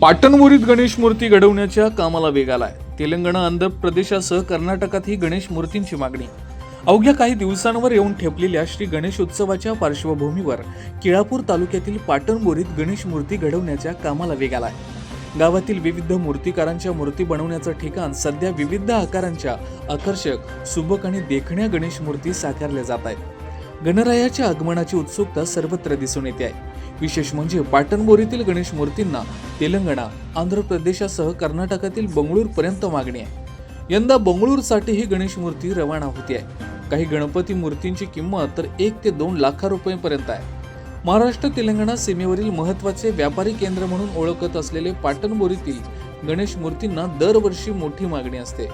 पाटणमुरीत गणेश मूर्ती घडवण्याच्या कामाला वेग आलाय. तेलंगणा, आंध्र प्रदेशासह कर्नाटकात ही गणेश मूर्तींची मागणी अवघ्या काही दिवसांवर येऊन ठेपलेल्या श्री गणेश उत्सवाच्या पार्श्वभूमीवर केळापूर तालुक्यातील पाटणमुरीत गणेश मूर्ती घडवण्याच्या कामाला वेग आलाय. गावातील विविध मूर्तिकारांच्या मूर्ती बनवण्याचं ठिकाण सध्या विविध आकारांच्या आकर्षक, सुबक आणि देखण्या गणेश मूर्ती साकारल्या जात आहेत. गणरायाच्या आगमनाची उत्सुकता सर्वत्र दिसून येते आहे. विशेष म्हणजे पाटणमुरीतील गणेश मूर्तींना तेलंगणा, आंध्र प्रदेशासह कर्नाटकातील बंगळूरपर्यंत मागणी आहे. यंदा बंगळूरसाठी ही गणेश मूर्ती रवाना होती आहे. काही गणपती मूर्तींची किंमत तर 1 ते 2 लाख रुपयांपर्यंत आहे. महाराष्ट्र तेलंगणा सीमेवरील महत्त्वाचे व्यापारी केंद्र म्हणून ओळखत असलेले पाटणमुरीतील गणेश मूर्तींना दरवर्षी मोठी मागणी असते.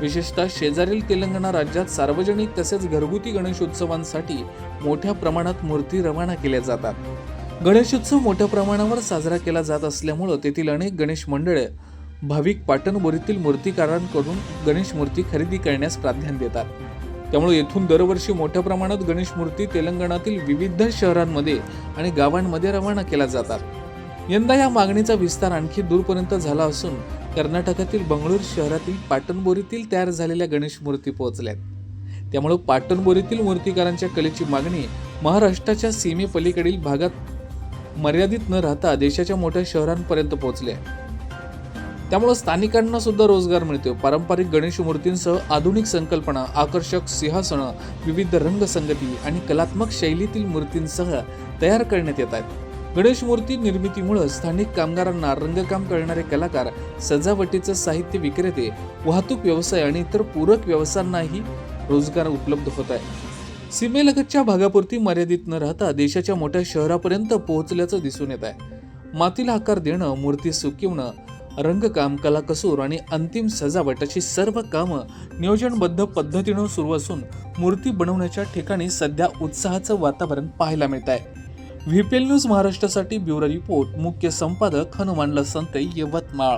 विशेषतः शेजारील तेलंगणा राज्यात सार्वजनिक तसेच घरगुती गणेशोत्सवांसाठी मोठ्या प्रमाणात मूर्ती रवाना केल्या जातात. गणेशोत्सव मोठ्या प्रमाणावर साजरा केला जात असल्यामुळे तेथील अनेक गणेश मंडळे भाविक पाटणमुरीतील मूर्तिकारांकडून गणेश मूर्ती खरेदी करण्यास प्राधान्य देतात. त्यामुळे येथून दरवर्षी मोठ्या प्रमाणात गणेश मूर्ती तेलंगणातील विविध शहरांमध्ये आणि गावांमध्ये रवाना केल्या जातात. यंदा या मागणीचा विस्तार आणखी दूरपर्यंत झाला असून कर्नाटकातील बंगळूर शहरातील पाटणमुरीतील तयार झालेल्या गणेश मूर्ती पोहोचल्यात. त्यामुळे पाटणमुरीतील मूर्तिकारांच्या कलेची मागणी महाराष्ट्राच्या सीमेपलीकडील भागात मर्यादित न राहता देशाच्या मोठ्या शहरांपर्यंत पोहोचले. त्यामुळे स्थानिकांना सुद्धा रोजगार मिळतो. पारंपरिक गणेश मूर्तींसह आधुनिक संकल्पना, आकर्षक सिंहासनं, विविध रंगसंगती आणि कलात्मक शैलीतील मूर्तींसह तयार करण्यात येत आहेत. गणेश मूर्ती निर्मितीमुळे स्थानिक कामगारांना, रंगकाम करणारे कलाकार, सजावटीचं साहित्य विक्रेते, वाहतूक व्यवसाय आणि इतर पूरक व्यवसायांनाही रोजगार उपलब्ध होत आहे. सीमेलगतच्या भागापुरती मर्यादित न राहता देशाच्या मोठ्या शहरापर्यंत पोहोचल्याचं दिसून येत आहे. मातीला आकार देणं, मूर्ती सुकवणं, रंगकाम, कलाकसूर आणि अंतिम सजावट अशी सर्व कामं नियोजनबद्ध पद्धतीनं सुरू असून मूर्ती बनवण्याच्या ठिकाणी सध्या उत्साहाचं वातावरण पाहायला मिळत आहे. व्हीपीएल न्यूज महाराष्ट्रासाठी ब्युरो रिपोर्ट. मुख्य संपादक हनुमान लसंते, यवतमाळ.